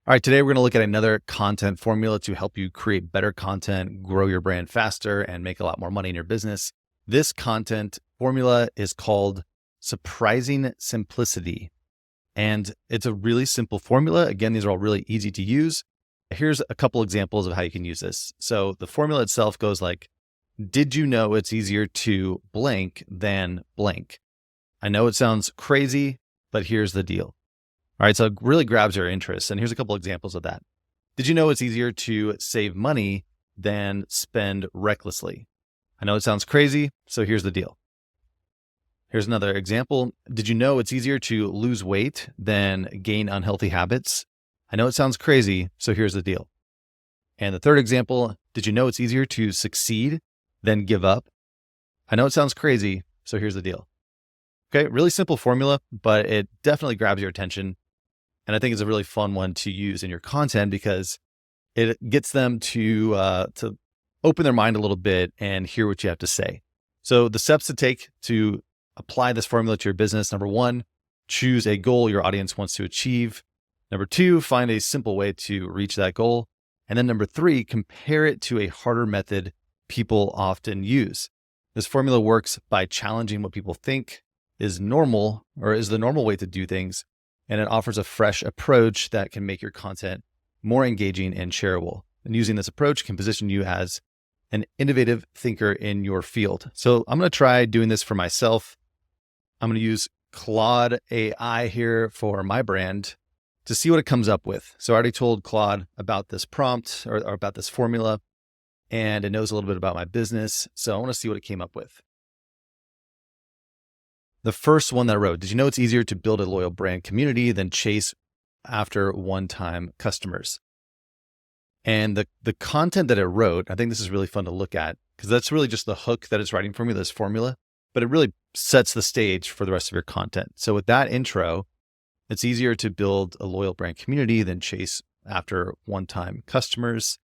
All right, today we're going to look at another content formula to help you create better content, grow your brand faster, and make a lot more money in your business. This content formula is called surprising simplicity. And it's a really simple formula. Again, these are all really easy to use. Here's a couple examples of how you can use this. So the formula itself goes like, did you know it's easier to blank than blank? I know it sounds crazy, but here's the deal. All right, so it really grabs your interest. And here's a couple examples of that. Did you know it's easier to save money than spend recklessly? I know it sounds crazy, so here's the deal. Here's another example. Did you know it's easier to lose weight than gain unhealthy habits? I know it sounds crazy, so here's the deal. And the third example, did you know it's easier to succeed than give up? I know it sounds crazy, so here's the deal. Okay, really simple formula, but it definitely grabs your attention. And I think it's a really fun one to use in your content because it gets them to open their mind a little bit and hear what you have to say. So the steps to take to apply this formula to your business: number one, choose a goal your audience wants to achieve. Number two, find a simple way to reach that goal. And then number three, compare it to a harder method people often use. This formula works by challenging what people think is normal or is the normal way to do things. And it offers a fresh approach that can make your content more engaging and shareable. And using this approach can position you as an innovative thinker in your field. So I'm going to try doing this for myself. I'm going to use Claude AI here for my brand to see what it comes up with. So I already told Claude about this prompt or about this formula, and it knows a little bit about my business. So I want to see what it came up with. The first one that I wrote, did you know it's easier to build a loyal brand community than chase after one-time customers? And the content that it wrote, I think this is really fun to look at because that's really just the hook that it's writing for me, this formula, but it really sets the stage for the rest of your content. So with that intro, it's easier to build a loyal brand community than chase after one-time customers.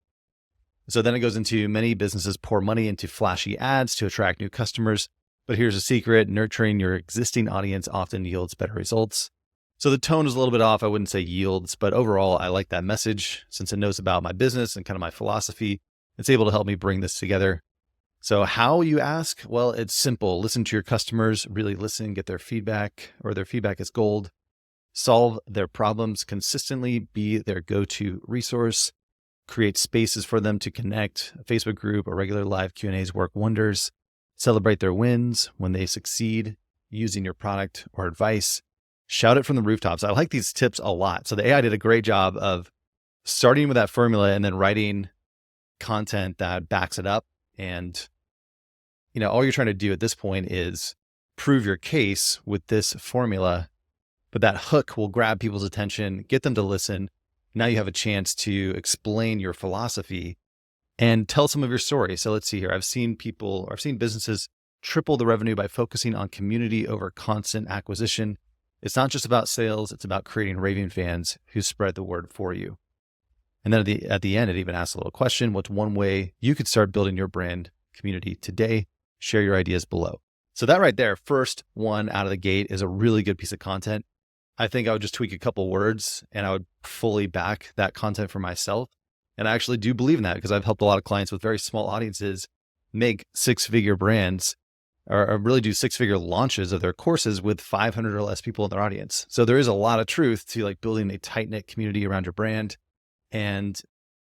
So then it goes into many businesses pour money into flashy ads to attract new customers. But here's a secret: nurturing your existing audience often yields better results. So the tone is a little bit off. I wouldn't say yields, but overall, I like that message since it knows about my business and kind of my philosophy. It's able to help me bring this together. So how, you ask? Well, it's simple. Listen to your customers, really listen, get their feedback, or their feedback is gold. Solve their problems consistently, be their go-to resource, create spaces for them to connect. A Facebook group or regular live Q&As work wonders. Celebrate their wins when they succeed using your product or advice. Shout it from the rooftops. I like these tips a lot. So the AI did a great job of starting with that formula and then writing content that backs it up. And, all you're trying to do at this point is prove your case with this formula, but that hook will grab people's attention, get them to listen. Now you have a chance to explain your philosophy and tell some of your story. So let's see here. I've seen businesses triple the revenue by focusing on community over constant acquisition. It's not just about sales. It's about creating raving fans who spread the word for you. And then at the end, it even asks a little question: what's one way you could start building your brand community today? Share your ideas below. So that right there, first one out of the gate, is a really good piece of content. I think I would just tweak a couple words and I would fully back that content for myself. And I actually do believe in that because I've helped a lot of clients with very small audiences make six-figure brands or really do six-figure launches of their courses with 500 or less people in their audience. So there is a lot of truth to like building a tight-knit community around your brand and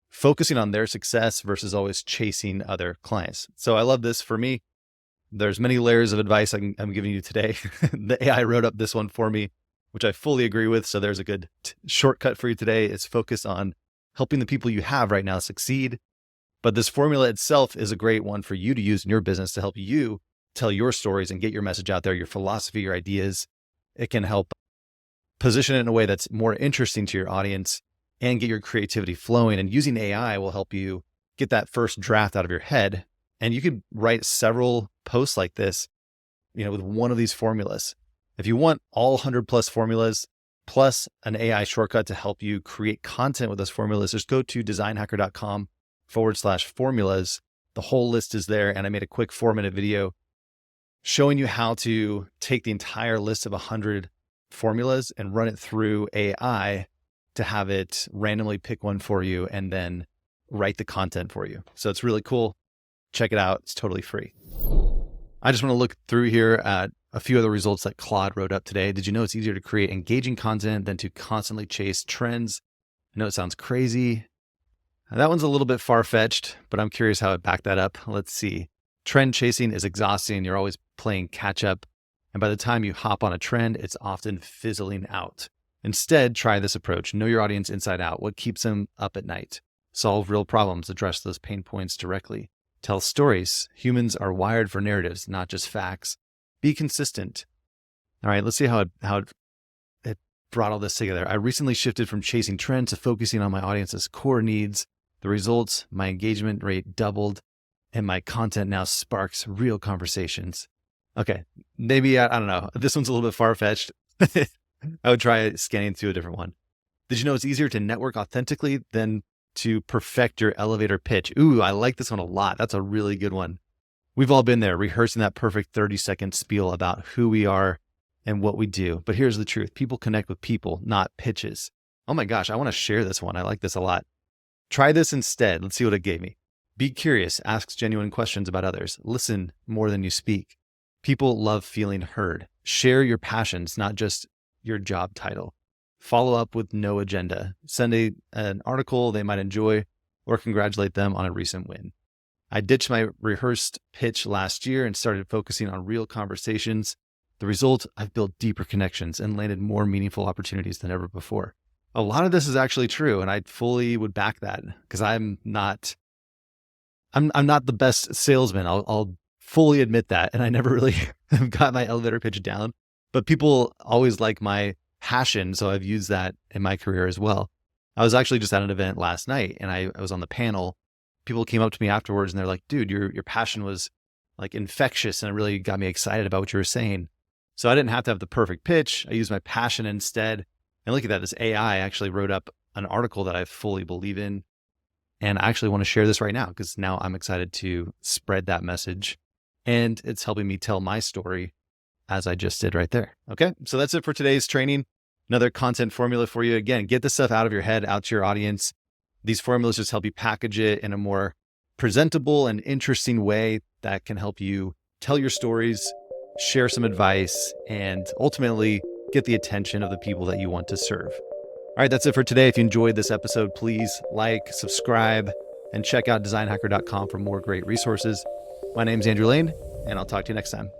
focusing on their success versus always chasing other clients. So I love this. For me, there's many layers of advice I'm giving you today. The AI wrote up this one for me, which I fully agree with. So there's a good shortcut for you today. Is focus on helping the people you have right now succeed. But this formula itself is a great one for you to use in your business to help you tell your stories and get your message out there, your philosophy, your ideas. It can help position it in a way that's more interesting to your audience and get your creativity flowing. And using AI will help you get that first draft out of your head. And you could write several posts like this, with one of these formulas. If you want all 100 plus formulas, plus an AI shortcut to help you create content with those formulas, just go to designhacker.com/formulas. The whole list is there. And I made a quick 4-minute video showing you how to take the entire list of 100 formulas and run it through AI to have it randomly pick one for you and then write the content for you. So it's really cool. Check it out. It's totally free. I just want to look through here at a few of the results that Claude wrote up today. Did you know it's easier to create engaging content than to constantly chase trends? I know it sounds crazy. That one's a little bit far-fetched, but I'm curious how it backed that up. Let's see. Trend chasing is exhausting. You're always playing catch up. And by the time you hop on a trend, it's often fizzling out. Instead, try this approach. Know your audience inside out. What keeps them up at night? Solve real problems. Address those pain points directly. Tell stories. Humans are wired for narratives, not just facts. Be consistent. All right, let's see how it brought all this together. I recently shifted from chasing trends to focusing on my audience's core needs. The results, my engagement rate doubled, and my content now sparks real conversations. Okay, maybe, I don't know. This one's a little bit far-fetched. I would try scanning through a different one. Did you know it's easier to network authentically than to perfect your elevator pitch? Ooh, I like this one a lot. That's a really good one. We've all been there rehearsing that perfect 30-second spiel about who we are and what we do. But here's the truth. People connect with people, not pitches. Oh my gosh, I want to share this one. I like this a lot. Try this instead. Let's see what it gave me. Be curious. Ask genuine questions about others. Listen more than you speak. People love feeling heard. Share your passions, not just your job title. Follow up with no agenda. Send an article they might enjoy or congratulate them on a recent win. I ditched my rehearsed pitch last year and started focusing on real conversations. The result, I've built deeper connections and landed more meaningful opportunities than ever before. A lot of this is actually true, and I fully would back that because I'm not the best salesman. I'll fully admit that, and I never really got my elevator pitch down. But people always like my passion, so I've used that in my career as well. I was actually just at an event last night, and I was on the panel. People came up to me afterwards, and they're like, "Dude, your passion was like infectious, and it really got me excited about what you were saying." So I didn't have to have the perfect pitch. I used my passion instead. And look at that, this AI actually wrote up an article that I fully believe in. And I actually want to share this right now because now I'm excited to spread that message. And it's helping me tell my story as I just did right there. Okay, so that's it for today's training. Another content formula for you. Again, get this stuff out of your head, out to your audience. These formulas just help you package it in a more presentable and interesting way that can help you tell your stories, share some advice, and ultimately get the attention of the people that you want to serve. All right, that's it for today. If you enjoyed this episode, please like, subscribe, and check out designhacker.com for more great resources. My name's Andrew Lane, and I'll talk to you next time.